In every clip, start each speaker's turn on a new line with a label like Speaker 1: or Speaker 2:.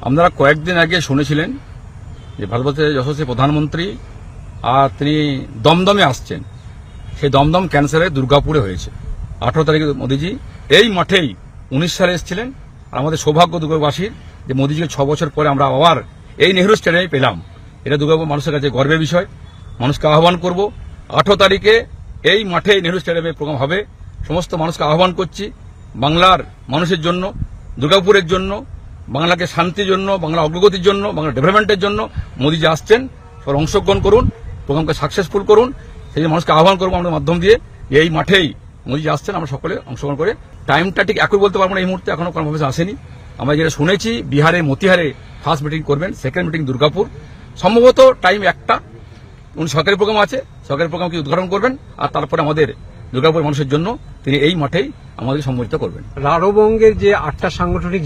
Speaker 1: আপনারা কয়েকদিন আগে শুনেছিলেন যে ভারতবর্ষের যশস্বী প্রধানমন্ত্রী আর তিনি দমদমে আসছেন। সেই দমদম ক্যান্সারে দুর্গাপুরে হয়েছে 18 তারিখে মোদীজি এই মাঠেই 19 সালে এসেছিলেন। আর আমাদের সৌভাগ্য দুর্গাবাসীর যে মোদীজিকে 6 বছর পরে আমরা আবার এই নেহরু স্টেডিয়ামে পেলাম। এটা দুর্গাপুর মানুষের কাছে গর্বের বিষয়। মানুষকে আহ্বান করব 18 তারিখে এই মাঠে নেহরু স্টেডিয়ামে প্রোগ্রাম হবে। সমস্ত মানুষকে আহ্বান করছি বাংলার মানুষের জন্য, দুর্গাপুরের জন্য, বাংলাকে শান্তির জন্য, বাংলা অগ্রগতির জন্য, বাংলা ডেভেলপমেন্টের জন্য মোদীজি আসছেন। সবাই অংশগ্রহণ করুন, প্রোগ্রামকে সাকসেসফুল করুন। সেই জন্য মানুষকে আহ্বান করবো আমাদের মাধ্যম দিয়ে এই মাঠেই মোদীজি আসছেন, আমরা সকলে অংশগ্রহণ করে। টাইমটা ঠিক একই বলতে পারবো না, এই মুহূর্তে এখনো কোনো আসেনি। আমরা যেটা শুনেছি বিহারে মতিহারে ফার্স্ট মিটিং করবেন, সেকেন্ড মিটিং দুর্গাপুর, সম্ভবত টাইম একটা। উনি সরকারি প্রোগ্রাম আছে, সরকারি প্রোগ্রামকে উদ্ঘাটন করবেন আর তারপরে আমাদের দুর্গাপুর মানুষের জন্য তিনি এই মাঠেই আমাদের সম্মিলিত করবেন।
Speaker 2: রাঢ়বঙ্গের যে 8টা সাংগঠনিক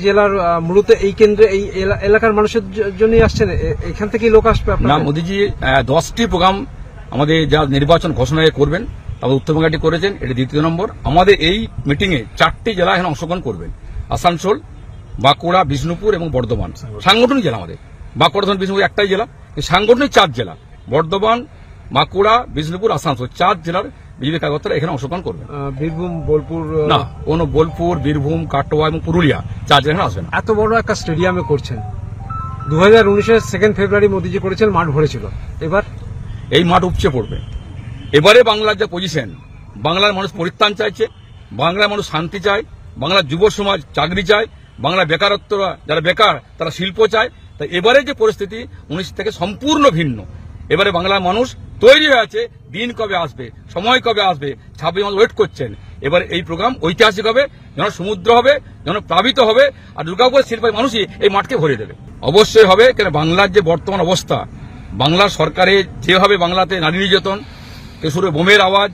Speaker 2: জেলার মূলত এই কেন্দ্রে এই এলাকার মানুষের জন্যই আসছেন, এখান থেকেই লোক আসবে
Speaker 1: না, মোদীজি 10টি প্রোগ্রাম আমাদের যা নির্বাচন ঘোষণায় করবেন, তারপর উত্তরবঙ্গটি করেছেন, এটি দ্বিতীয় নম্বর। আমাদের এই মিটিংয়ে 4টি জেলা এখানে অংশগ্রহণ করবেন, আসানসোল, বাঁকুড়া, বিষ্ণুপুর এবং বর্ধমান। সাংগঠনিক জেলা আমাদের বাঁকুড়া, বিষ্ণুপুর একটাই জেলা, সাংগঠনিক 4 জেলা বর্ধমান, বাঁকুড়া, বিষ্ণুপুর, আসানসোল 4 জেলার বিজেপি কার্যকর্তারা এখানে অংশগ্রহণ করবেন।
Speaker 2: বীরভূম, বোলপুর
Speaker 1: না, কোন বোলপুর, বীরভূম, কাটোয়া এবং পুরুলিয়া 4 জেলা আসবেন।
Speaker 2: এত বড় একটা স্টেডিয়ামে করছেন। 2019-এর 2 ফেব্রুয়ারি মোদীজি করেছেন, মাঠ ভরেছিল। এবার
Speaker 1: এই মাঠ উপচে পড়বে। এবারে বাংলার যে পজিশন, বাংলার মানুষ পরিত্রাণ চাইছে, বাংলার মানুষ শান্তি চায়, বাংলার যুব সমাজ চাকরি চায়, বাংলার বেকারত্ব যারা বেকার তারা শিল্প চায়। তাই এবারে যে পরিস্থিতি 19 থেকে সম্পূর্ণ ভিন্ন। এবারে বাংলার মানুষ তৈরি হয়ে আছে, দিন কবে আসবে, সময় কবে আসবে, 26 মাস ওয়েট করছেন। এবার এই প্রোগ্রাম ঐতিহাসিক হবে, যেন সমুদ্র হবে, যেন প্লাবিত হবে, আর দুর্গাপুরের শিল্পের মানুষই এই মাঠকে ভরে দেবে। অবশ্যই হবে, কেন বাংলার যে বর্তমান অবস্থা, বাংলার সরকারের যেভাবে বাংলাতে নারী নির্যাতন, শুরু বোমের আওয়াজ,